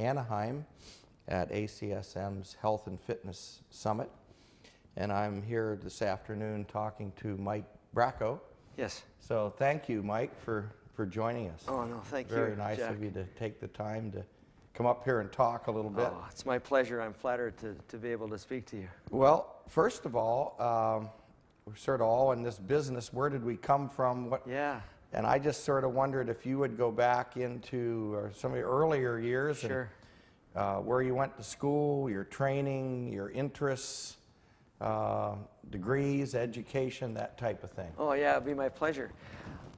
Anaheim at ACSM's Health and Fitness Summit. And I'm here this afternoon talking to Mike Bracko. Yes. So thank you, Mike, for joining us. Oh, no, thank you, Very nice Jack. of you to take the time to come up here and talk a little bit. Oh, it's my pleasure. I'm flattered to be able to speak to you. Well, first of all, we're sort of all in this business. Where did we come from? Yeah. And I just sort of wondered if you would go back into some of your earlier years. Sure. And, where you went to school, your training, your interests, degrees, education, that type of thing. Oh, yeah, it'd be my pleasure.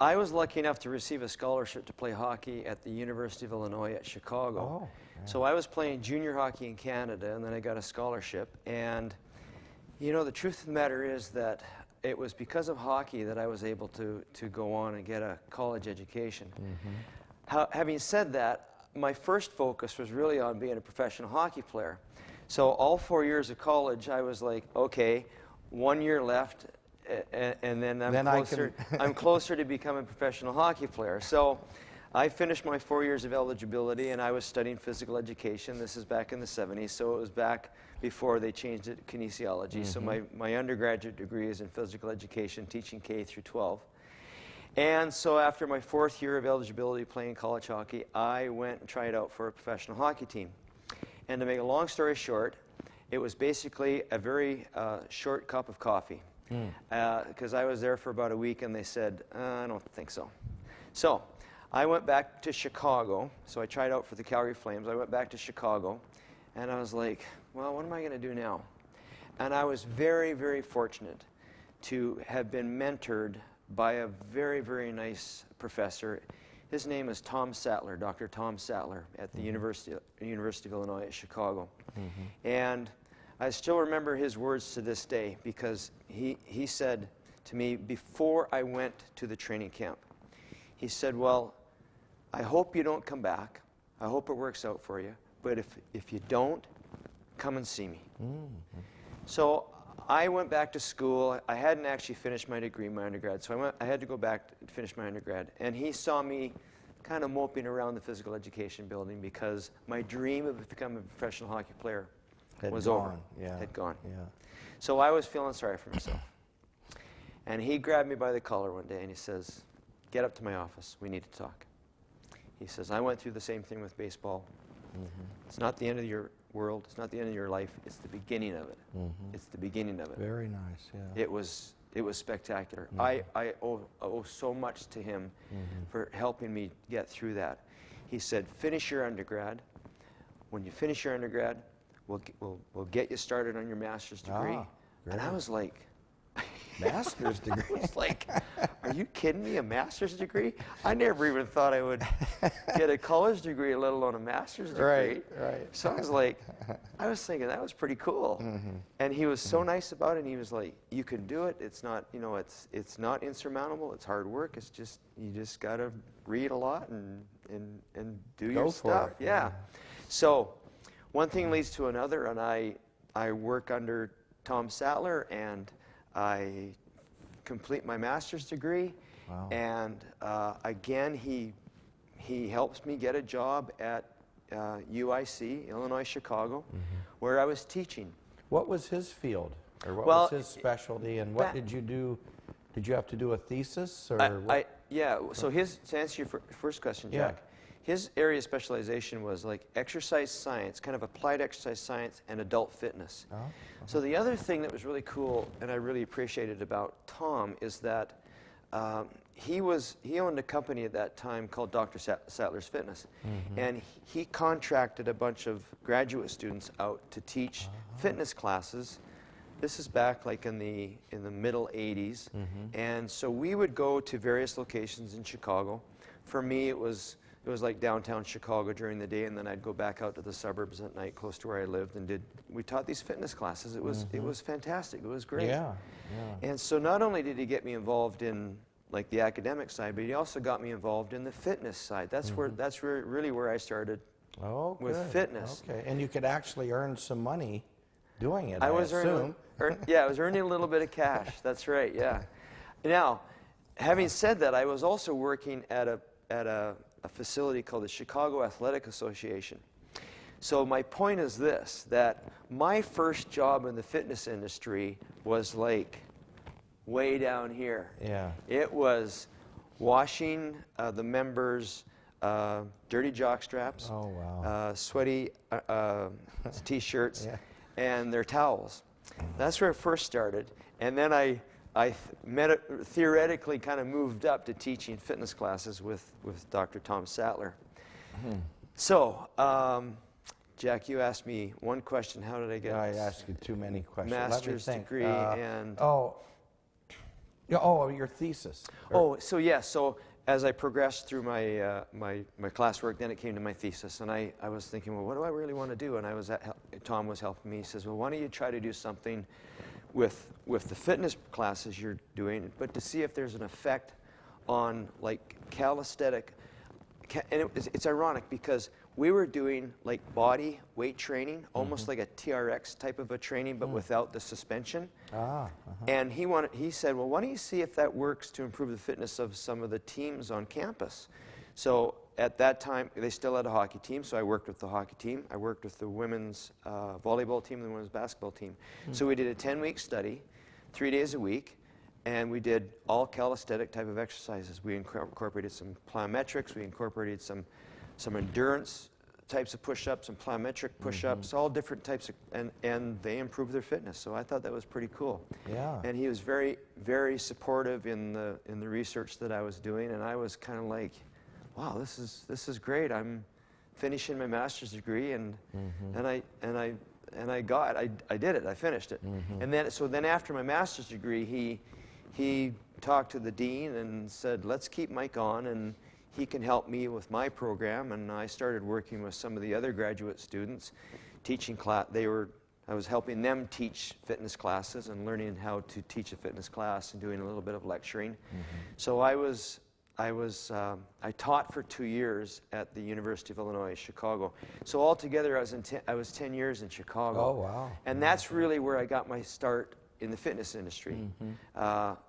I was lucky enough to receive a scholarship to play hockey at the University of Illinois at Chicago. Oh, yeah. So I was playing junior hockey in Canada, and then I got a scholarship. And, you know, the truth of the matter is that it was because of hockey that I was able to go on and get a college education. Mm-hmm. Having said that, my first focus was really on being a professional hockey player. So all 4 years of college, I was like, okay, 1 year left, and then I'm closer to becoming a professional hockey player. So I finished my 4 years of eligibility, and I was studying physical education. This is back in the 70s, so it was back before they changed it to kinesiology. Mm-hmm. So my undergraduate degree is in physical education, teaching K through 12. And so after my 4th year of eligibility playing college hockey, I went and tried out for a professional hockey team. And to make a long story short, it was basically a very short cup of coffee. Because I was there for about a week, and they said, I don't think so. So I went back to Chicago. So I tried out for the Calgary Flames. I went back to Chicago, and I was like, well, what am I going to do now? And I was very, very fortunate to have been mentored by a very, very nice professor. His name is Tom Sattler, Dr. Tom Sattler, at the University of Illinois at Chicago. Mm-hmm. And I still remember his words to this day, because he said to me before I went to the training camp, he said, well, I hope you don't come back. I hope it works out for you. But if you don't, come and see me. Mm-hmm. So I went back to school. I hadn't actually finished my degree, my undergrad, so I had to go back and finish my undergrad. And he saw me kind of moping around the physical education building because my dream of becoming a professional hockey player was over. Yeah. Had gone. Yeah. So I was feeling sorry for myself. And he grabbed me by the collar one day and he says, get up to my office. We need to talk. He says, I went through the same thing with baseball. Mm-hmm. It's not the end of your world. It's not the end of your life. It's the beginning of it. Mm-hmm. It's the beginning of it. Very nice, yeah. It was spectacular. Mm-hmm. I owe so much to him for helping me get through that. He said, finish your undergrad. When you finish your undergrad, we'll get you started on your master's degree. And I was like, master's degree? I was like, are you kidding me? A master's degree? I never even thought I would get a college degree, let alone a master's degree. Right, right. So I was thinking that was pretty cool. Mm-hmm. And he was so nice about it. And he was like, you can do it. It's not, you know, it's not insurmountable. It's hard work. It's just, you just got to read a lot and do your stuff. Yeah. So one thing leads to another, and I work under Tom Sattler, and I complete my master's degree. Wow. And again, he helps me get a job at UIC, Illinois Chicago, where I was teaching. What was his field, or what was his specialty, and what did you do? Did you have to do a thesis, or yeah. So to answer your first question, Jack, his area of specialization was like exercise science, kind of applied exercise science, and adult fitness. Oh, okay. So the other thing that was really cool, and I really appreciated about Tom, is that he owned a company at that time called Dr. Sattler's Fitness, and he contracted a bunch of graduate students out to teach fitness classes. This is back like in the middle 80s, and so we would go to various locations in Chicago. For me, it was like downtown Chicago during the day, and then I'd go back out to the suburbs at night, close to where I lived, and we taught these fitness classes. It was fantastic. It was great. Yeah. And so not only did he get me involved in like the academic side, but he also got me involved in the fitness side. That's really where I started with fitness. Okay. And you could actually earn some money doing it. I was earning a little bit of cash. That's right. Yeah. Now, having said that, I was also working at a facility called the Chicago Athletic Association. So my point is this, that my first job in the fitness industry was like way down here. Yeah. It was washing the members' dirty jock straps, Oh, wow. sweaty T-shirts, Yeah. and their towels. That's where it first started. And then I theoretically kind of moved up to teaching fitness classes with Dr. Tom Sattler. So, Jack, you asked me one question. How did I get I asked you too many questions. master's Let me think. degree and... Your thesis. So yes. So as I progressed through my my classwork, then it came to my thesis, and I was thinking, well, what do I really want to do? And Tom was helping me. He says, well, why don't you try to do something with the fitness classes you're doing, but to see if there's an effect on like calisthenic. And it's ironic because we were doing like body weight training, almost like a TRX type of a training, but without the suspension. And he said, well, why don't you see if that works to improve the fitness of some of the teams on campus? So at that time, they still had a hockey team, so I worked with the hockey team. I worked with the women's volleyball team and the women's basketball team. So we did a 10-week study, 3 days a week, and we did all calisthenic type of exercises. We incorporated some plyometrics, we incorporated some endurance types of push-ups and plyometric push-ups, all different types of, and they improved their fitness. So I thought that was pretty cool. Yeah. And he was very, very supportive in the research that I was doing, and I was kind of like, wow, this is great. I'm finishing my master's degree, and I did it. I finished it. And then after my master's degree, he talked to the dean and said, let's keep Mike on, and he can help me with my program. And I started working with some of the other graduate students, teaching class. I was helping them teach fitness classes and learning how to teach a fitness class and doing a little bit of lecturing. So I taught for 2 years at the University of Illinois, Chicago. So altogether, I was 10 years in Chicago. Oh, wow. And that's really where I got my start in the fitness industry.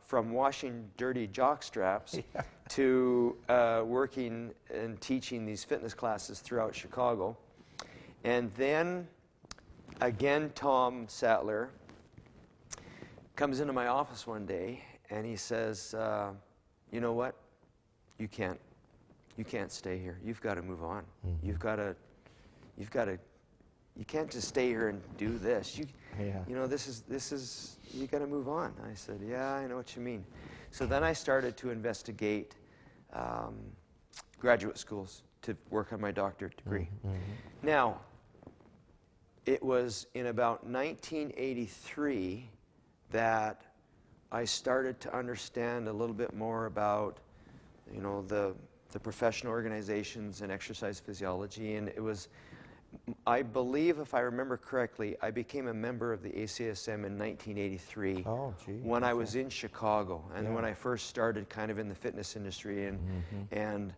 From washing dirty jock straps to working and teaching these fitness classes throughout Chicago. And then, again, Tom Sattler comes into my office one day and he says, you know what? You can't stay here. You've got to move on. You can't just stay here and do this. You know, this is, you got to move on. I said, yeah, I know what you mean. So then I started to investigate graduate schools to work on my doctorate degree. Now, it was in about 1983 that I started to understand a little bit more about, you know, the professional organizations and exercise physiology, and it was, I believe, if I remember correctly, I became a member of the ACSM in 1983 when I was in Chicago, and when I first started kind of in the fitness industry, and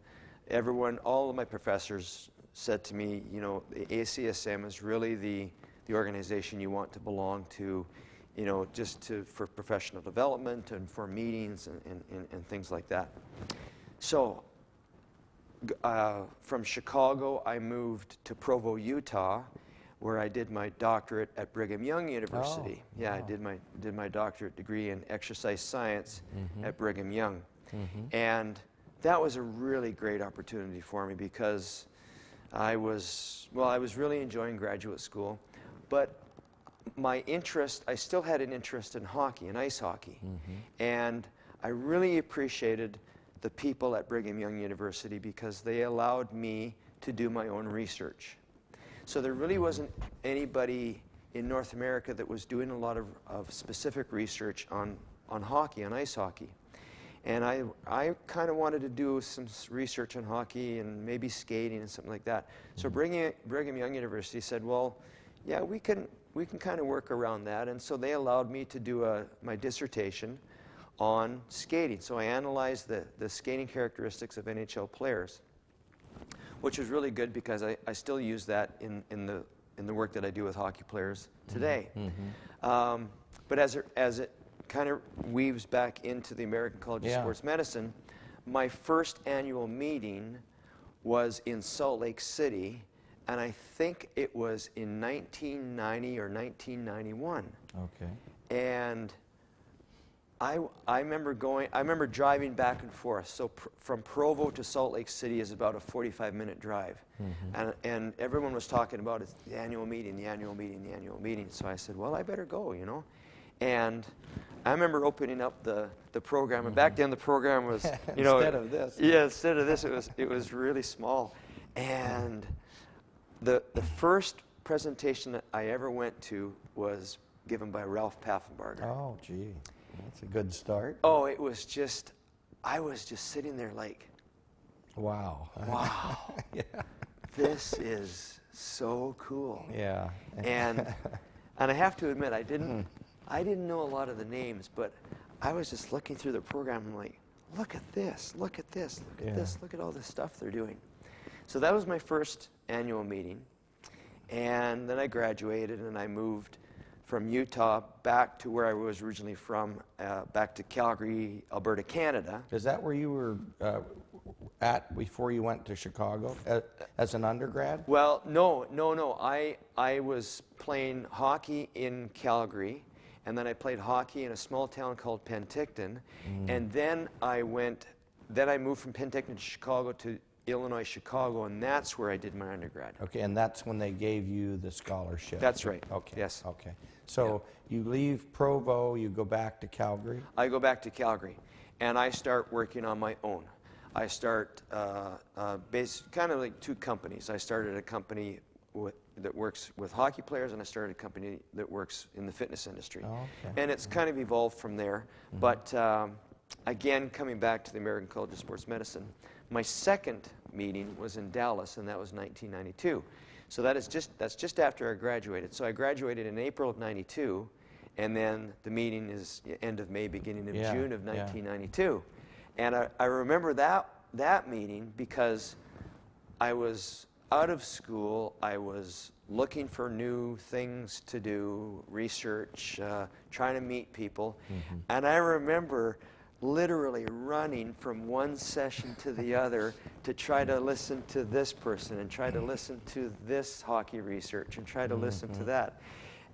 everyone, all of my professors said to me, you know, the ACSM is really the organization you want to belong to, you know, for professional development and for meetings and things like that. So from Chicago, I moved to Provo, Utah, where I did my doctorate at Brigham Young University. I did my doctorate degree in exercise science at Brigham Young. And that was a really great opportunity for me because I was really enjoying graduate school, but I still had an interest in hockey and ice hockey. And I really appreciated the people at Brigham Young University because they allowed me to do my own research. So there really wasn't anybody in North America that was doing a lot of specific research on hockey, on ice hockey. And I kind of wanted to do some research on hockey and maybe skating and something like that. So Brigham Young University said, well, yeah, we can kind of work around that. And so they allowed me to do my dissertation on skating. So I analyzed the skating characteristics of NHL players, which was really good because I still use that in the work that I do with hockey players today. But as it kind of weaves back into the American College of Sports Medicine, my first annual meeting was in Salt Lake City and I think it was in 1990 or 1991. Okay. And I remember driving back and forth. So from Provo to Salt Lake City is about a 45-minute drive. And everyone was talking about it's the annual meeting, the annual meeting, the annual meeting. So I said, well, I better go, you know. And I remember opening up the program, and back then the program was, you know, instead of this. Yeah, instead of this, it was really small. And the first presentation that I ever went to was given by Ralph Paffenbarger. Oh, gee. That's a good start. Oh, it was just, I was just sitting there like, Wow. wow, Yeah. this is so cool. Yeah. And I have to admit, I didn't know a lot of the names, but I was just looking through the program and like, look at this, look at this, look at this, look at all this stuff they're doing. So that was my first annual meeting. And then I graduated and I moved from Utah back to where I was originally from, back to Calgary, Alberta, Canada. Is that where you were at before you went to Chicago as an undergrad? Well, no. I was playing hockey in Calgary, and then I played hockey in a small town called Penticton, and then I moved from Penticton to Chicago to Illinois, Chicago, and that's where I did my undergrad. Okay, and that's when they gave you the scholarship. That's right. Okay. Yes. Okay. So you leave Provo, you go back to Calgary? I go back to Calgary, and I start working on my own. I start kind of like two companies. I started a company that works with hockey players, and I started a company that works in the fitness industry. Oh, okay. And it's kind of evolved from there. But again, coming back to the American College of Sports Medicine, my second meeting was in Dallas, and that was 1992. So that's just after I graduated. So I graduated in April of 92, and then the meeting is end of May, beginning of June of 1992. And I remember that meeting because I was out of school. I was looking for new things to do, research, trying to meet people. And I remember literally running from one session to the other to try to listen to this person and try to listen to this hockey research and try to listen to that.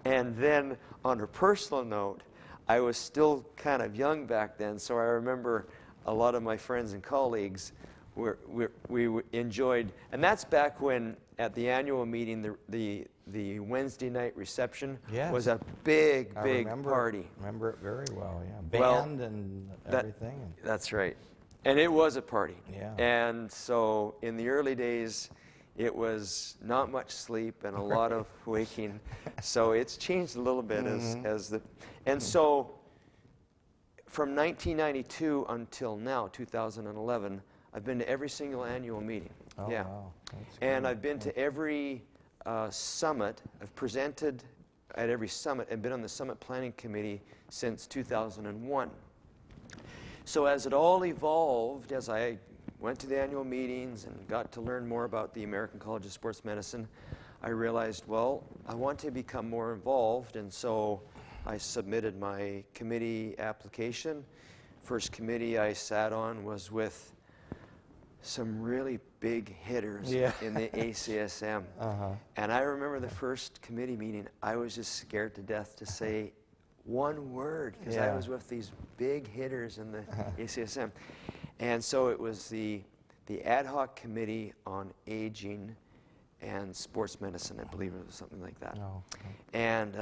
And then on a personal note, I was still kind of young back then, so I remember a lot of my friends and colleagues we enjoyed, and that's back when at the annual meeting the Wednesday night reception was a big party. I remember it very well, yeah. Band and everything. That's right. And it was a party. Yeah. And so in the early days, it was not much sleep and a lot of waking. So it's changed a little bit and so from 1992 until now, 2011, I've been to every single annual meeting. Oh, yeah. wow. That's And good. I've been to every summit. I've presented at every summit and been on the summit planning committee since 2001. So as it all evolved, as I went to the annual meetings and got to learn more about the American College of Sports Medicine, I realized, well, I want to become more involved, and so I submitted my committee application. First committee I sat on was with some really big hitters in the ACSM. And I remember the first committee meeting, I was just scared to death to say one word because I was with these big hitters in the ACSM. And so it was the ad hoc committee on aging and sports medicine, I believe it was something like that. Oh, And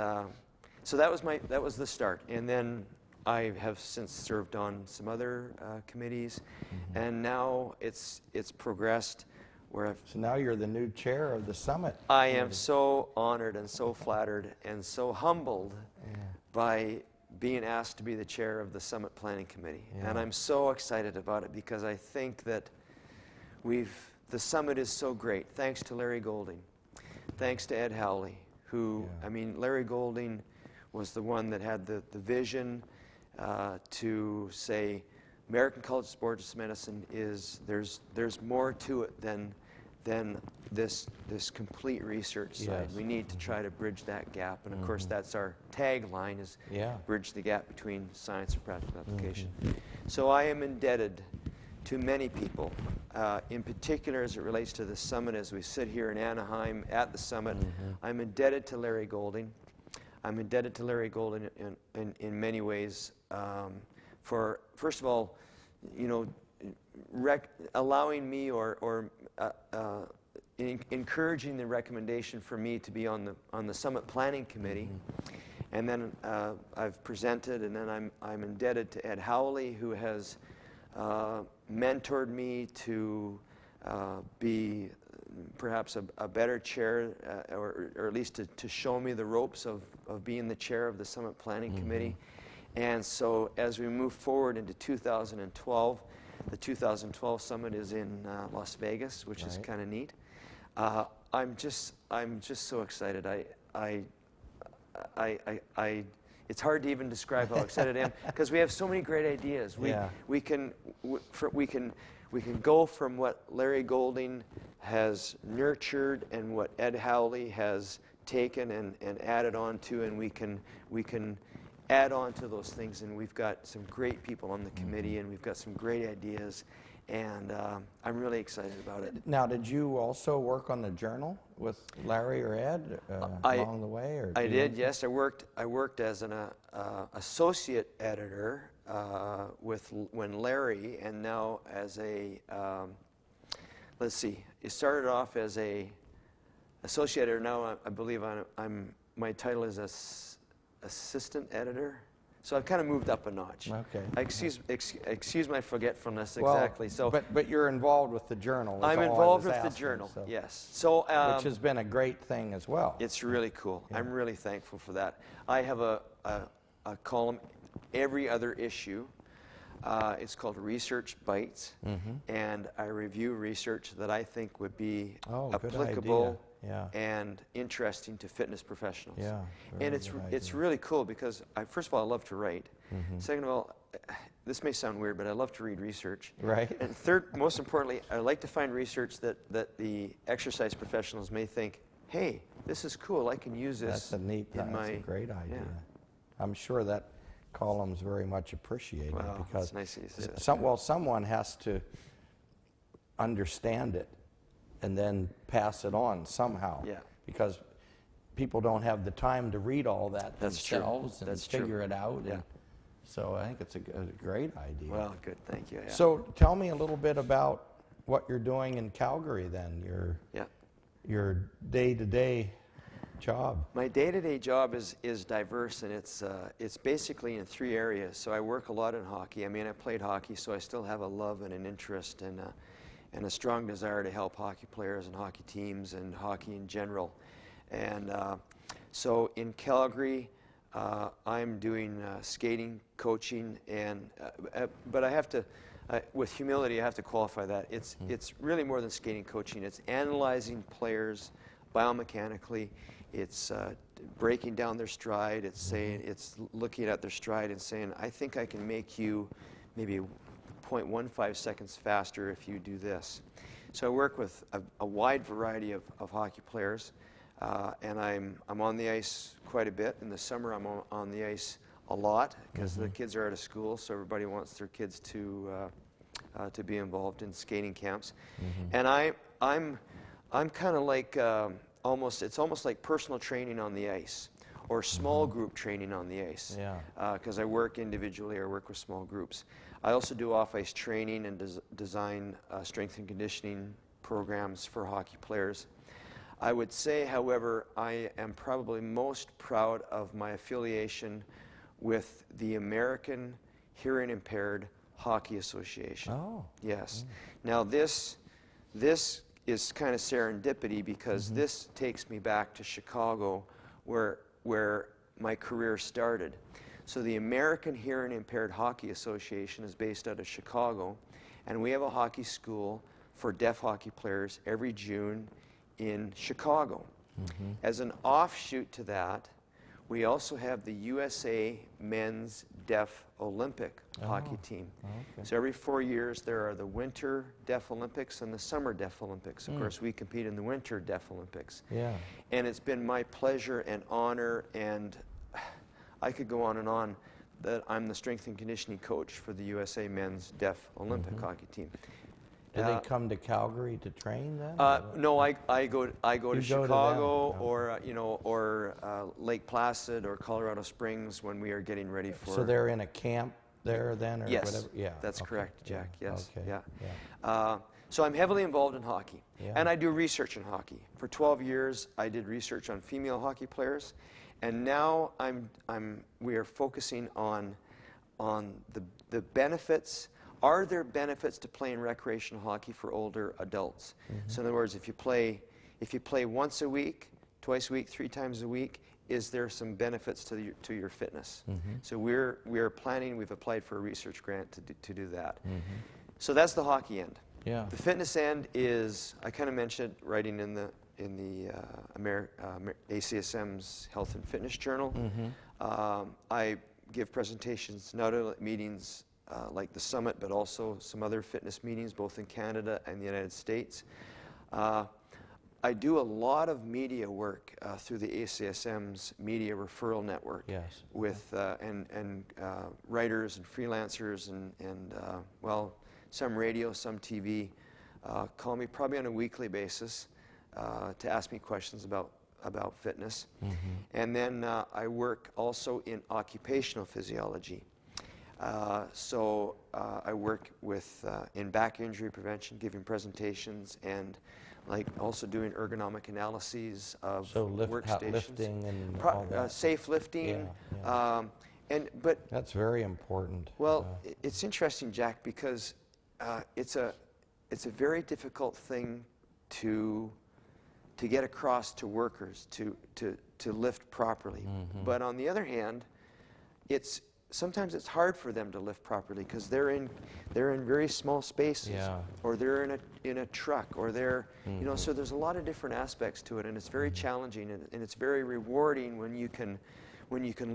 so that was the start. And then I have since served on some other committees, and now it's progressed where So now you're the new chair of the summit. I am so honored and so flattered and so humbled by being asked to be the chair of the Summit Planning Committee. And I'm so excited about it because I think that the summit is so great. Thanks to Larry Golding. Thanks to Ed Howley, who, I mean, Larry Golding was the one that had the vision to say American College of Sports Medicine is, there's more to it than this complete research side. We need to try to bridge that gap, and of course that's our tagline is bridge the gap between science and practical application. So I am indebted to many people. In particular, as it relates to the summit, as we sit here in Anaheim at the summit, I'm indebted to Larry Golding. I'm indebted to Larry Golding in many ways for, first of all, you know, allowing me or encouraging the recommendation for me to be on the summit planning committee. And then I've presented, and then I'm indebted to Ed Howley, who has mentored me to be perhaps a better chair, or at least to show me the ropes of being the chair of the Summit Planning Committee. And so as we move forward into 2012, the 2012 Summit is in Las Vegas, which is kind of neat. I'm just so excited. It's hard to even describe how excited I am because we have so many great ideas. We can go from what Larry Golding has nurtured and what Ed Howley has taken and added on to, and we can add on to those things. And we've got some great people on the committee, and we've got some great ideas, and I'm really excited about it. Now, did you also work on the journal with Larry or Ed along the way? Or I did, yes. I worked as an associate editor when Larry, and now as a let's see. It started off as a associate editor. Now I believe my title is assistant editor. So I've kind of moved up a notch. Okay. Excuse my forgetfulness. Well, exactly. So, but you're involved with the journal. I'm involved with the journal. So. Yes. So which has been a great thing as well. It's really cool. Yeah. I'm really thankful for that. I have a column every other issue. It's called Research Bytes, and I review research that I think would be applicable and interesting to fitness professionals. Yeah, and it's really cool because first of all, I love to write. Second of all, this may sound weird, but I love to read research. Right. And third, most importantly, I like to find research that the exercise professionals may think, hey, this is cool. I can use this. That's a great idea. Yeah. I'm sure that column's very much appreciated because it's nice someone has to understand it and then pass it on somehow. Yeah. Because people don't have the time to read all that themselves and figure it out. Yeah. And so I think it's a great idea. Well, good. Thank you. Yeah. So tell me a little bit about what you're doing in Calgary then. Your day-to-day job. My day-to-day job is diverse, and it's basically in 3 areas. So I work a lot in hockey. I mean, I played hockey, so I still have a love and an interest and a strong desire to help hockey players and hockey teams and hockey in general. And so in Calgary, I'm doing skating, coaching, and but I have to, with humility, I have to qualify that. It's really more than skating, coaching. It's analyzing players biomechanically. It's breaking down their stride. It's saying, it's looking at their stride and saying, I think I can make you maybe 0.15 seconds faster if you do this. So I work with a wide variety of hockey players, and I'm on the ice quite a bit. In the summer, I'm on the ice a lot because the kids are out of school, so everybody wants their kids to be involved in skating camps. And I'm kind of like it's almost like personal training on the ice or small group training on the ice. Because I work individually or work with small groups. I also do off-ice training and design strength and conditioning programs for hockey players. I would say, however, I am probably most proud of my affiliation with the American Hearing Impaired Hockey Association. Oh. Yes. Now this is kind of serendipity because this takes me back to Chicago where my career started. So the American Hearing Impaired Hockey Association is based out of Chicago, and we have a hockey school for deaf hockey players every June in Chicago. As an offshoot to that, we also have the USA Men's Deaf Olympic hockey team. So every 4 years there are the Winter Deaf Olympics and the Summer Deaf Olympics. Of course, we compete in the Winter Deaf Olympics. And it's been my pleasure and honor, and I could go on and on, that I'm the strength and conditioning coach for the USA men's deaf Olympic hockey team. Do they come to Calgary to train then? No, I go to Chicago them. or or Lake Placid or Colorado Springs when we are getting ready for. So they're in a camp there then, or yes, whatever? Yeah, that's okay. correct, Jack. Yeah. Yes, Okay. yeah. So I'm heavily involved in hockey, Yeah. and I do research in hockey. For 12 years, I did research on female hockey players, and now we are focusing on the benefits. Are there benefits to playing recreational hockey for older adults? So in other words, if you play once a week, twice a week, 3 times a week, is there some benefits to your fitness? So we're planning. We've applied for a research grant to do that. So that's the hockey end. Yeah. The fitness end is, I kind of mentioned writing in the ACSM's Health and Fitness Journal. I give presentations not only at meetings like the summit, but also some other fitness meetings, both in Canada and the United States. I do a lot of media work through the ACSM's media referral network. Yes. With and writers and freelancers and well, some radio, some TV call me probably on a weekly basis to ask me questions about fitness. And then I work also in occupational physiology. So I work with in back injury prevention, giving presentations, and like also doing ergonomic analyses of workstations. Lifting and all that. Safe lifting. Yeah, But that's very important. well, it's interesting, Jack, because it's a very difficult thing to get across to workers to lift properly. But on the other hand, sometimes it's hard for them to lift properly because they're in very small spaces, or they're in a truck, or they're so there's a lot of different aspects to it, and it's very challenging, and it's very rewarding when you can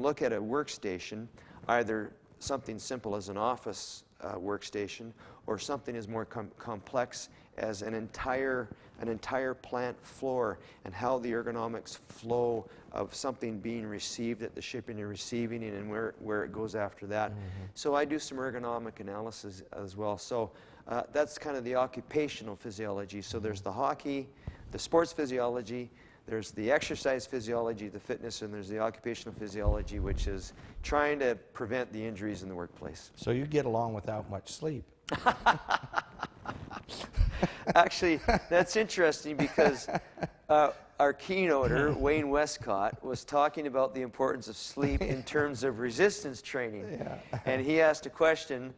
look at a workstation, either something simple as an office workstation, or something as more complex as an entire plant floor, and how the ergonomics flow of something being received at the shipping and receiving, and where it goes after that. So I do some ergonomic analysis as well. So that's kind of the occupational physiology. So there's the hockey, the sports physiology, there's the exercise physiology, the fitness, and there's the occupational physiology, which is trying to prevent the injuries in the workplace. So you get along without much sleep. Actually, that's interesting because our keynoter, Wayne Westcott, was talking about the importance of sleep in terms of resistance training. And he asked a question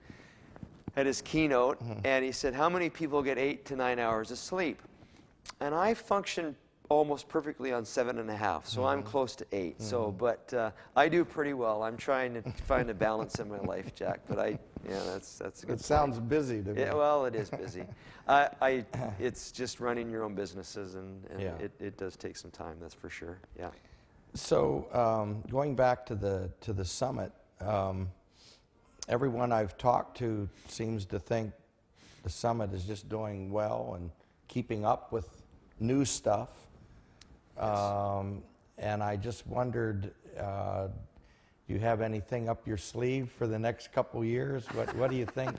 at his keynote, and he said, how many people get 8 to 9 hours of sleep? And I function almost perfectly on 7.5, so I'm close to 8. So, but I do pretty well. I'm trying to find a balance in my life, Jack. But that's a good It sounds busy to me. Yeah, well, it is busy. It's just running your own businesses, and it does take some time. That's for sure. Yeah. So going back to the summit, everyone I've talked to seems to think the summit is just doing well and keeping up with new stuff. And I just wondered, do you have anything up your sleeve for the next couple years? What do you think?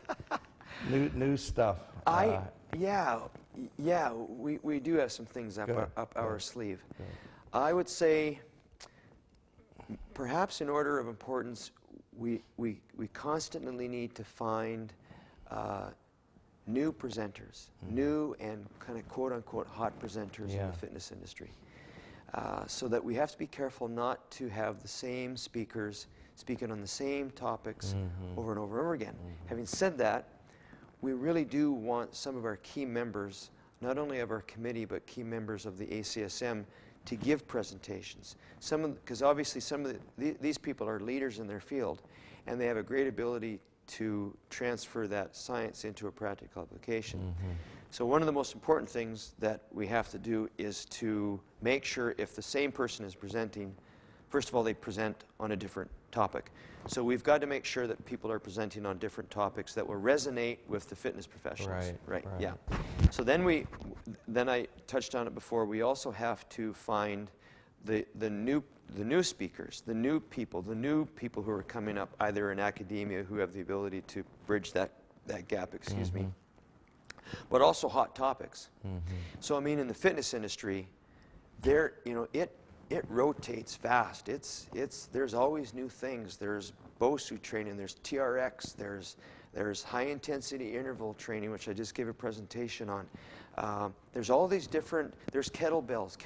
New stuff. We do have some things up our sleeve. Good. I would say, perhaps in order of importance, we constantly need to find new presenters, new and kind of quote-unquote hot presenters in the fitness industry. So that we have to be careful not to have the same speakers speaking on the same topics over and over and over again. Having said that, we really do want some of our key members, not only of our committee, but key members of the ACSM, to give presentations. Because obviously these people are leaders in their field, and they have a great ability to transfer that science into a practical application. So one of the most important things that we have to do is to make sure if the same person is presenting, first of all, they present on a different topic. So we've got to make sure that people are presenting on different topics that will resonate with the fitness professionals. Right. Yeah. So then I touched on it before, we also have to find the new new speakers, the new people who are coming up either in academia who have the ability to bridge that gap, excuse me, but also hot topics. So I mean, in the fitness industry, there, you know, it rotates fast. There's always new things. There's BOSU training, there's TRX, there's high intensity interval training, which I just gave a presentation on. There's all these different, there's kettlebells.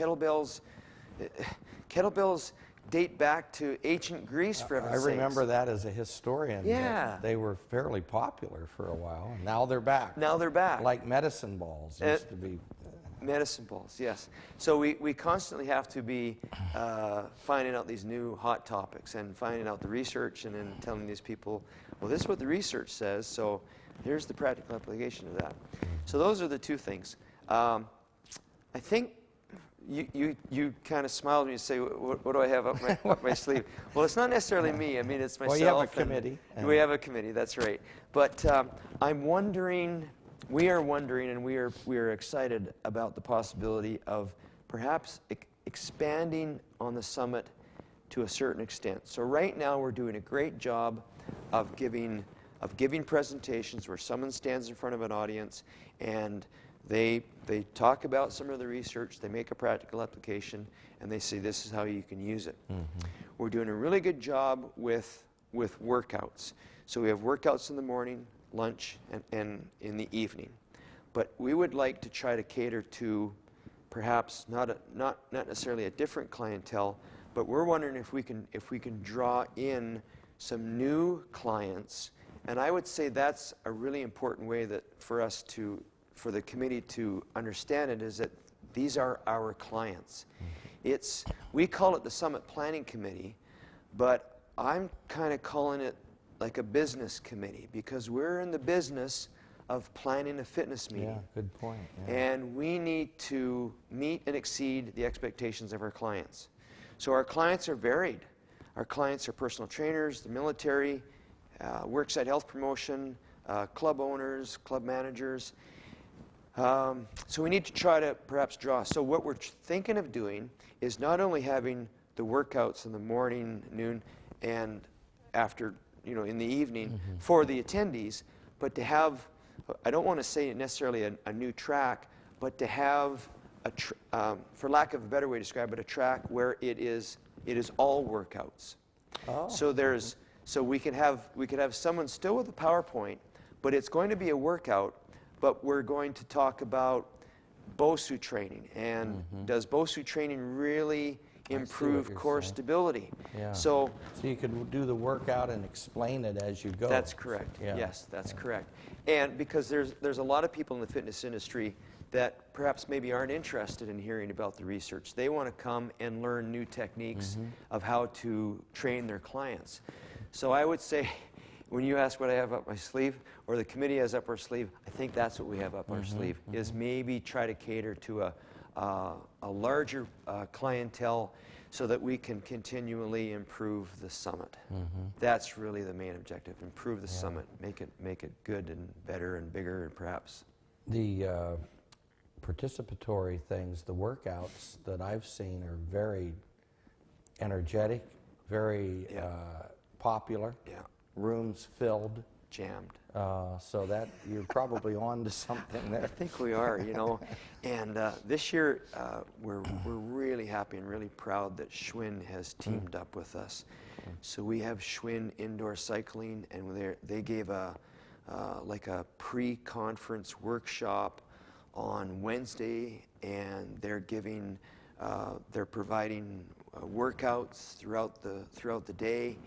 Kettlebells date back to ancient Greece, for heaven's sakes. I remember that as a historian. Yeah. They were fairly popular for a while, and now they're back. Now they're back. Like medicine balls used to be. Medicine balls, yes. So we constantly have to be finding out these new hot topics and finding out the research and then telling these people, well, this is what the research says, so here's the practical application of that. So those are the two things. I think you kind of smiled when you say, what do I have up my sleeve? Well, it's not necessarily me. I mean, it's myself. Well, you have a committee. We have a committee, that's right. But I'm wondering, we are wondering, and we are excited about the possibility of perhaps expanding on the summit to a certain extent. So right now we're doing a great job of giving presentations where someone stands in front of an audience and they talk about some of the research, they make a practical application, and they say this is how you can use it. We're doing a really good job with workouts. So we have workouts in the morning, lunch, and in the evening. But we would like to try to cater to perhaps not necessarily a different clientele, but we're wondering if we can draw in some new clients. And I would say that's a really important way that for the committee to understand it, is that these are our clients. We call it the Summit Planning Committee, but I'm kind of calling it like a business committee, because we're in the business of planning a fitness meeting. Yeah, good point. Yeah. And we need to meet and exceed the expectations of our clients. So our clients are varied. Our clients are personal trainers, the military, worksite health promotion, club owners, club managers. So we need to try to perhaps draw. So what we're thinking of doing is not only having the workouts in the morning, noon, and after, you know, in the evening for the attendees, but to have, I don't want to say necessarily a new track, but to have, for lack of a better way to describe it, a track where it is all workouts. Oh. So we could have someone still with a PowerPoint, but it's going to be a workout, but we're going to talk about BOSU training, and does BOSU training really improve core stability? Yeah. So you could do the workout and explain it as you go. That's correct. Yeah. Yes, that's correct. And because there's a lot of people in the fitness industry that perhaps maybe aren't interested in hearing about the research. They want to come and learn new techniques of how to train their clients. So I would say, when you ask what I have up my sleeve, or the committee has up our sleeve, I think that's what we have up our sleeve, is maybe try to cater to a larger clientele so that we can continually improve the summit. That's really the main objective, improve the summit, make it good and better and bigger, and perhaps. The participatory things, the workouts that I've seen are very energetic, very popular. Yeah. Rooms filled. Jammed. So that you're probably on to something there. I think we are, you know. And this year, we're really happy and really proud that Schwinn has teamed up with us. So we have Schwinn Indoor Cycling, and they gave like a pre-conference workshop on Wednesday, and they're providing workouts throughout the day.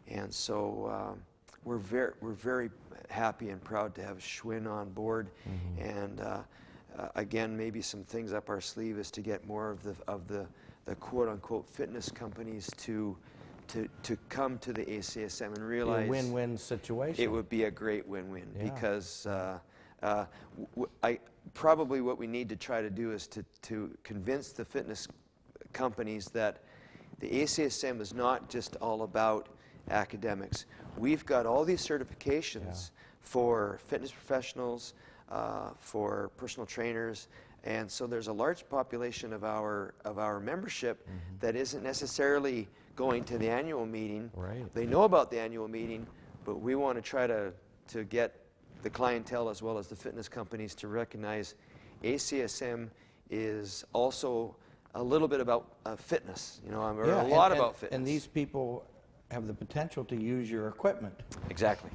And so we're very happy and proud to have Schwinn on board. And again, maybe some things up our sleeve is to get more of the quote-unquote fitness companies to come to the ACSM and realize a win-win situation. It would be a great win-win, because probably what we need to try to do is to convince the fitness companies that the ACSM is not just all about academics. We've got all these certifications for fitness professionals, for personal trainers, And so there's a large population of our membership that isn't necessarily going to the annual meeting. Right. They know about the annual meeting, but we want to try to get the clientele as well as the fitness companies to recognize ACSM is also a little bit about fitness, you know, or a lot about fitness. And these people have the potential to use your equipment. Exactly.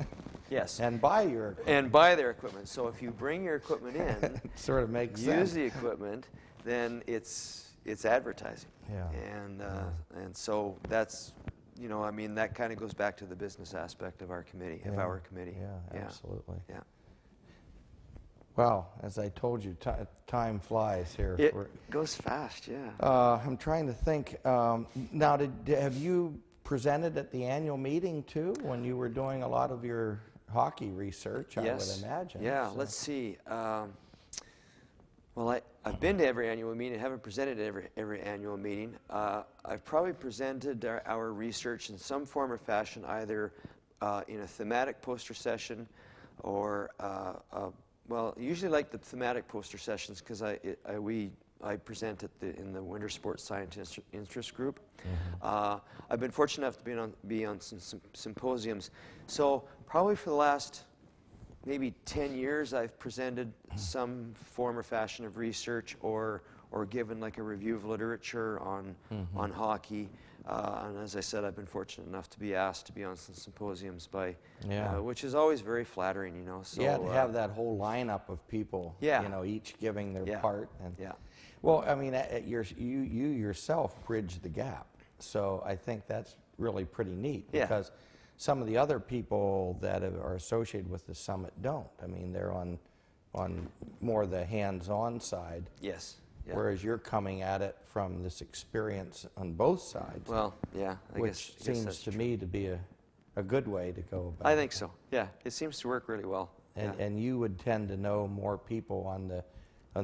Yes. And buy your equipment. And buy their equipment. So if you bring your equipment in, It sort of makes use sense. the equipment, then it's advertising. Yeah. And so that's, you know, I mean, that kind of goes back to the business aspect of our committee, of our committee. Yeah, absolutely. Yeah. Well, as I told you, time flies here. It goes fast, yeah. I'm trying to think. Now, have you presented at the annual meeting too, when you were doing a lot of your hockey research? Yes. I would imagine. Yeah. So. Let's see. Well, I've been to every annual meeting. I haven't presented at every annual meeting. I've probably presented our research in some form or fashion, either in a thematic poster session or well, usually like the thematic poster sessions because I present in the Winter Sports Science Interest Group. I've been fortunate enough to be on some symposiums. So probably for the last maybe 10 years, I've presented some form or fashion of research or given like a review of literature on hockey. And as I said, I've been fortunate enough to be asked to be on some symposiums which is always very flattering, you know. So, yeah, to have that whole lineup of people, you know, each giving their part. And well, I mean, you yourself bridge the gap. So I think that's really pretty neat because some of the other people that are associated with the summit don't. I mean, they're on more the hands-on side. Yes. Yeah. Whereas you're coming at it from this experience on both sides. Well, yeah, which seems to me to be a good way to go about it. I think so. Yeah, it seems to work really well. And you would tend to know more people on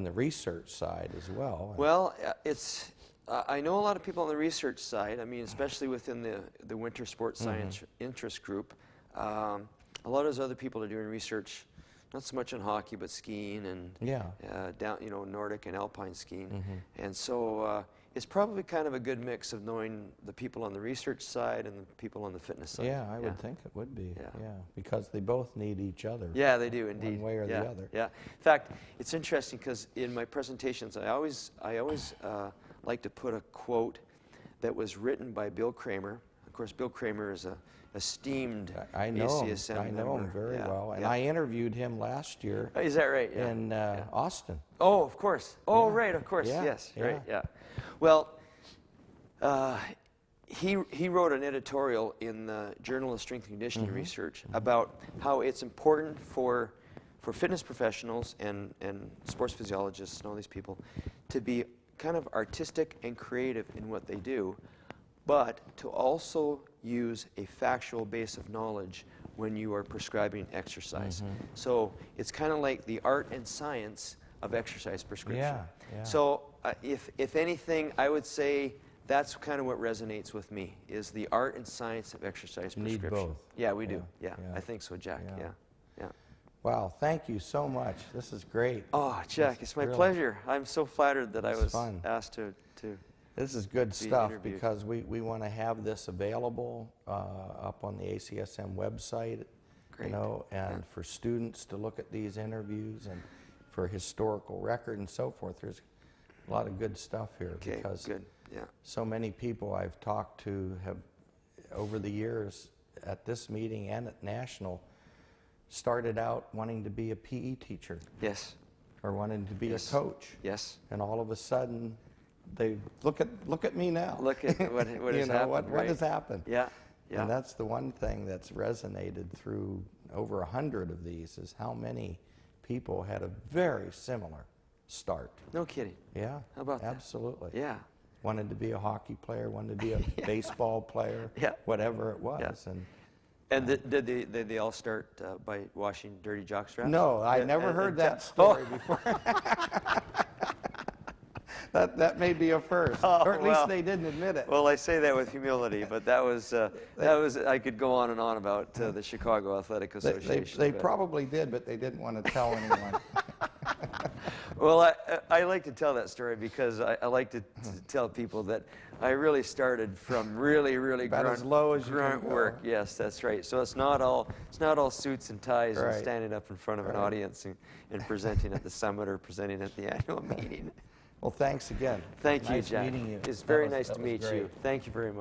the research side as well. Well, I know a lot of people on the research side. I mean, especially within the Winter Sports Science Interest Group. A lot of those other people are doing research, not so much on hockey, but skiing and down, you know, Nordic and alpine skiing. And so it's probably kind of a good mix of knowing the people on the research side and the people on the fitness side. Yeah, I would think it would be. Yeah, because they both need each other. Yeah, they do indeed. One way or the other. Yeah. In fact, it's interesting because in my presentations, I always like to put a quote that was written by Bill Kramer. Of course, Bill Kramer is a esteemed ACSM member. I know him very well, and I interviewed him last year. Is that right? In Austin. Oh, of course. Oh, right, of course. Yes, right, yeah. Well, he wrote an editorial in the Journal of Strength and Conditioning Research about how it's important for fitness professionals and sports physiologists and all these people to be kind of artistic and creative in what they do, but to also use a factual base of knowledge when you are prescribing exercise. So it's kind of like the art and science of exercise prescription. So if anything, I would say that's kind of what resonates with me, is the art and science of exercise prescription. Need both. Yeah, we do. Yeah, I think so, Jack. Yeah. Wow, thank you so much. This is great. Oh, Jack, it's my pleasure. I'm so flattered that I was asked to This is good stuff because we want to have this available up on the ACSM website, you know, and for students to look at these interviews and for historical record and so forth. There's a lot of good stuff here because so many people I've talked to have, over the years at this meeting and at National, started out wanting to be a PE teacher. Yes. Or wanting to be a coach. Yes. And all of a sudden, they look at me now. Look at what has happened. What has happened. Yeah. And that's the one thing that's resonated through over 100 of these, is how many people had a very similar start. No kidding. Yeah. How about that? Absolutely. Yeah. Wanted to be a hockey player, wanted to be a baseball player, whatever it was. And did they all start by washing dirty jockstraps? No, I never heard that story before. That may be a first, or at least they didn't admit it. Well, I say that with humility, but that was I could go on and on about the Chicago Athletic Association. They probably did, but they didn't want to tell anyone. Well, I like to tell that story because I like to tell people that I really started from really About as low as you can grunt go. work. Yes, that's right. So it's not all suits and ties and Right. standing up in front of an Right. audience and presenting at the summit or presenting at the annual meeting. Well, thanks again. Thank you, Nice Jack. meeting you. It's That very was- nice that to was meet great. you. Thank you very much.